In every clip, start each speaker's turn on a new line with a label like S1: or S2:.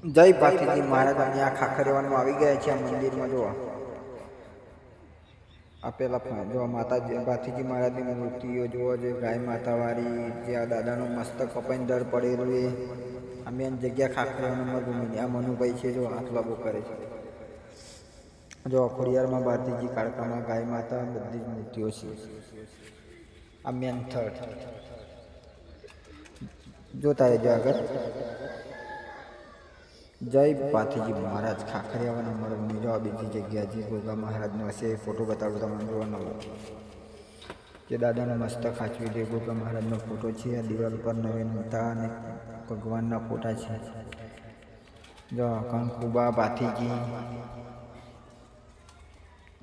S1: જય પાથીજી મહારાજ. અમે આ ખાખરેવાનું આવી ગયા છે આ મંદિરમાં. જોવા આ પેલા જો માતાજી પાથીજી મહારાજની મૂર્તિઓ જોવા, જે ગાય માતાવાળી, જે આ દાદાનું મસ્તક કપાઈને દર પડેલું એ આ મેન જગ્યા ખાખરેવાનું મરભૂમિ. આ મનુભાઈ છે જો આટલા બહુ કરે છે. જો ખોડિયારમાં ભારતીજી કાળકામાં ગાય માતા બધી જ મૂર્તિઓ છે. આ મેન થર્ડ જોતા રહેજો આગળ. જય પાથીજી મહારાજ. ખાખરિયાવાના મળવાની જો બીજી જગ્યા જે ગોગા મહારાજનો હશે એ ફોટો બતાવું તમને જોવાનો. જે દાદાનો મસ્તક ખાચવી દે ગોગા મહારાજનો ફોટો છે. આ દિવાલ પર નવીનતા અને ભગવાનના ફોટા છે. જો કંકુબા પાથીજી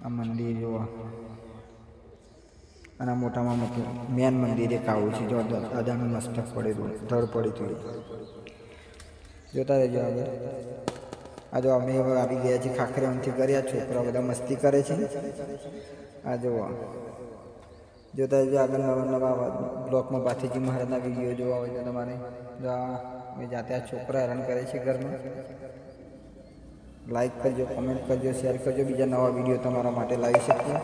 S1: આ મંદિર જોવા. અને મોટામાં મોટું મેન મંદિર એક આવું છે. જો દાદાનું મસ્તક પડેલું ધડ પડ્યું જોતા રહેજો આગળ. આ જો અમે આવી ગયા છીએ ખાખરેવાનથી કર્યા. છોકરા બધા મસ્તી કરે છે. આ જોવા જોતા રહેજો આગળ. નવા નવા બ્લોકમાં પાથીજી મહારાજના વિડીયો જોવા હોય તો તમારે જો અમે જાતે આ છોકરા હેરાન કરે છે ઘરમાં. લાઈક કરજો, કમેન્ટ કરજો, શેર કરજો. બીજા નવા વિડીયો તમારા માટે લાવી શકીએ.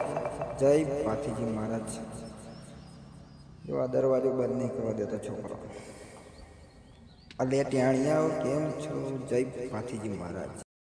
S1: જય પાથીજી મહારાજ. જો આ દરવાજો બંધ નહીં કરવા દેતો છોકરો. અલે ટેણિયાઓ કેમ છો? જય પાથીજી મહારાજ.